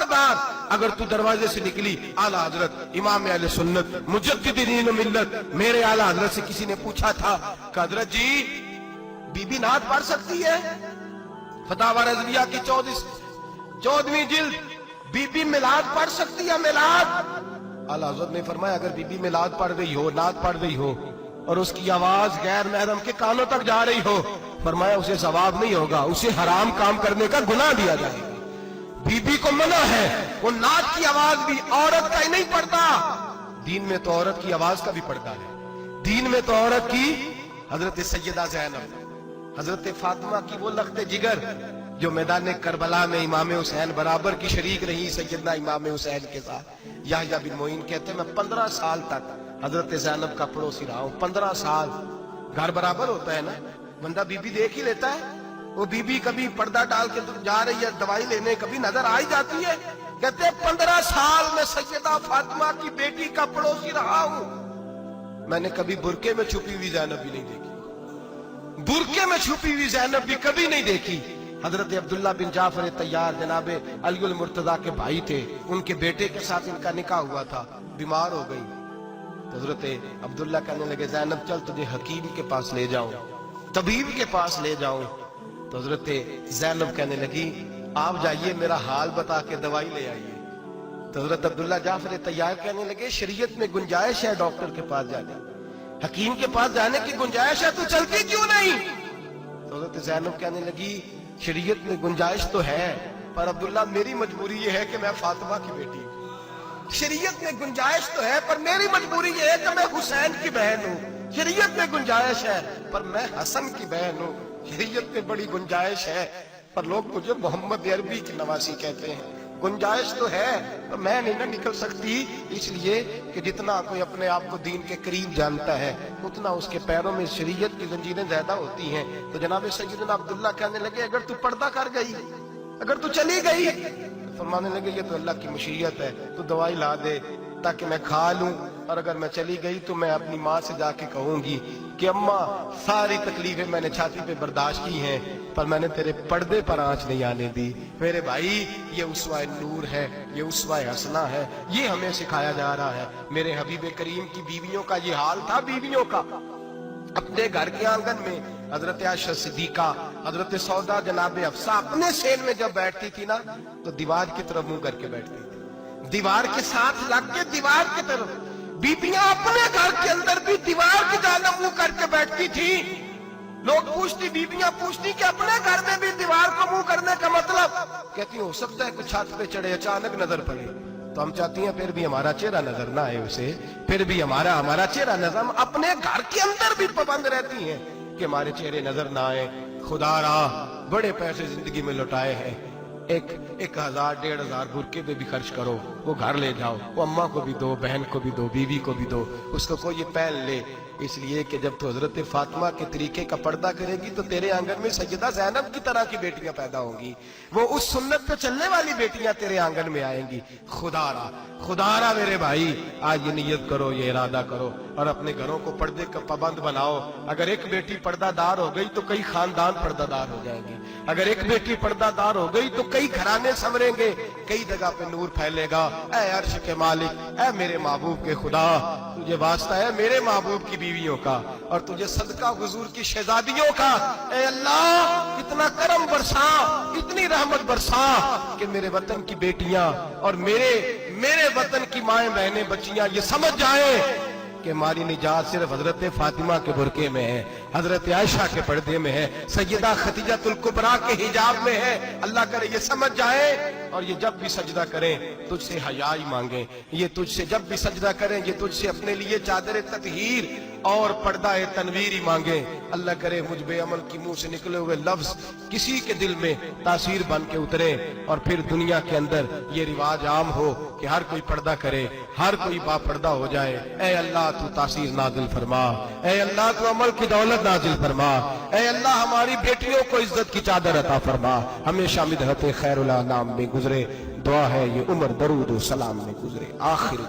खबरदार अगर तू दरवाजे से निकली, आला हजरत इमाम अहले सुन्नत मुजद्दिद दीन मिल्लत मेरे आला हजरत से किसी ने पूछा था कि हजरत जी बीबी नात पढ़ सकती है? फतावा रज़विया की 14वीं जिल्द, बीबी मिलाद पढ़ सकती है? मिलाद। आला हजरत ने फरमाया अगर बीबी मिलाद पढ़ रही हो, नात पढ़ रही हो और उसकी आवाज गैर महरम के कानों तक जा रही हो, फरमाया उसे सवाब नहीं होगा, उसे हराम काम करने का गुनाह दिया जाएगा। बीबी को मना है, वो नात की आवाज भी औरत का ही नहीं पड़ता, दीन में तो औरत की आवाज का भी पड़ता है। दीन में तो औरत की हजरत सैयदा ज़ैनब, हजरत फातिमा की वो लख्ते जिगर जो मैदान करबला में इमाम हुसैन बराबर की शरीक रही सैयदना इमाम हुसैन के साथ। याह्या बिन मोइन कहते मैं 15 साल तक हजरत ज़ैनब का पड़ोसी रहा हूं। 15 साल, घर बराबर होता है ना, बंदा बीबी देख ही लेता है। वो बीबी कभी पर्दा डाल के जा रही है दवाई लेने, कभी नजर आ ही जाती है। कहते 15 साल में सैयदा फातिमा की बेटी का पड़ोसी रहा हूं, मैंने कभी बुरके में छुपी हुई ज़ैनब भी नहीं देखी, बुरके में छुपी हुई ज़ैनब भी कभी नहीं देखी। हजरत अब्दुल्ला बिन जाफर तैयार जनाबे अली मुर्तजा के भाई थे, उनके बेटे के साथ इनका निकाह हुआ था, बीमार हो गई। तो हजरत अब्दुल्ला कहने लगे ज़ैनब चल तुझे हकीम के पास ले जाऊं, तबीब के पास ले जाऊं। तो हजरत ज़ैनब कहने लगी आप जाइए, मेरा हाल बता के दवाई ले आइए। तो हजरत अब्दुल्ला जाफर तैयार कहने लगे शरीयत में गुंजाइश है डॉक्टर के पास जाने, हकीम के पास जाने की गुंजाइश है, तू चलती क्यों नहीं? तो हजरत ज़ैनब कहने लगी शरीयत में गुंजाइश तो है, पर अब्दुल्ला मेरी मजबूरी ये है कि मैं फातिमा की बेटी हूं। शरीयत में गुंजाइश तो है पर मेरी मजबूरी ये है कि मैं हुसैन की बहन हूं। शरीयत में गुंजाइश है पर मैं हसन की बहन हूं। शरीयत में बड़ी गुंजाइश है पर लोग मुझे मोहम्मद अरबी की नवासी कहते हैं। गुंजाइश तो है पर मैं नहीं ना निकल सकती, इसलिए कि जितना कोई अपने आप को दीन के करीब जानता है उतना उसके पैरों में शरीयत की जंजीरें ज्यादा होती हैं। तो जनाब सैयदना अब्दुल्ला कहने लगे अगर तू पर्दा कर गई, अगर तू चली गई, तो फरमाने लगे ये तो अल्लाह की मशीयत है, तू दवाई ला दे ताकि मैं खा लूं, और अगर मैं चली गई तो मैं अपनी माँ से जाके कहूंगी कि अम्मा सारी तकलीफें मैंने छाती पे बर्दाश्त की हैं पर मैंने तेरे पर्दे पर आंच नहीं आने दी। मेरे भाई ये उसवा नूर है, ये उसवा हसना है, ये हमें सिखाया जा रहा है। मेरे हबीब करीम की बीवियों का ये हाल था, बीवियों का अपने घर के आंगन में हजरत आयशा सिद्दीका, हजरत सौदा जनाब अफसा अपने सेन में जब बैठती थी ना तो दीवार की तरफ मुंह करके बैठती थी, दीवार के साथ लग के दीवार की तरफ। बीबियां अपने घर के अंदर भी दीवार की जानब मुंह करके बैठती थी। लोग पूछती, बीबियां पूछती कि अपने घर में भी दीवार को मुंह करने का मतलब? कहती हो सकता है कुछ छत पे चढ़े अचानक नजर पड़े, तो हम चाहती हैं फिर भी हमारा चेहरा नजर ना आए उसे, फिर भी हमारा चेहरा नजर। हम अपने घर के अंदर भी पाबंद रहती हैं कि हमारे चेहरे नजर ना आए। खुदा रा बड़े पैसे जिंदगी में लुटाए हैं, 1000 1500 बुरके पे भी खर्च करो, वो घर ले जाओ, वो अम्मा को भी दो, बहन को भी दो, बीवी को भी दो, उसको कोई पहन ले। इसलिए कि जब तो हजरत फातिमा के तरीके का पर्दा करेगी तो तेरे आंगन में सैयदा ज़ैनब की तरह की बेटियां पैदा होंगी, वो उस सुन्नत पे चलने वाली बेटियां तेरे आंगन में आएंगी। खुदारा मेरे भाई आज ये नियत करो, ये इरादा करो और अपने घरों को पर्दे का पाबंद बनाओ। अगर एक बेटी पर्दादार हो गई तो कई खानदान पर्दादार हो जाएंगे, अगर एक बेटी पर्दादार हो गई तो कई घराने संवरेंगे, कई जगह पे नूर फैलेगा। ऐ अर्श के मालिक, ऐ मेरे महबूब के खुदा, तुझे वास्ता है मेरे महबूब की बीवियों का और तुझे सदका हुजूर की शहजादियों का। ऐ अल्लाह इतना करम बरसा, इतनी रहमत बरसा कि मेरे वतन की बेटियां और मेरे वतन की माएं बहनें बच्चियां ये समझ जाए कि हमारी निजात सिर्फ हजरत फातिमा के बुरके में है, हजरत आयशा के पर्दे में है, सैयदा खदीजातुल कुबरा के हिजाब में है। अल्लाह करे ये समझ जाए और ये जब भी सजदा करें तुझसे हयाई मांगे, ये तुझसे जब भी सजदा करें ये तुझसे अपने लिए चादर ततहीर और पर्दा तनवीर ही मांगे। अल्लाह करे मुझ बेअमल की मुंह से निकले हुए लफ्ज किसी के दिल में तासीर बन के उतरे और फिर दुनिया के अंदर ये रिवाज आम हो कि हर कोई पर्दा करे, हर कोई बापर्दा हो जाए। ऐ अल्लाह तू तासीर नाजिल फरमा, ऐ अल्लाह तू अमल की दौलत नाजिल फरमा, ऐ अल्लाह हमारी बेटियों को इज्जत की चादर अता फरमा। हमेशा मिदहत खैरुल अनाम में गुजरे, दुआ है ये उम्र दरूद सलाम में गुजरे। आखिर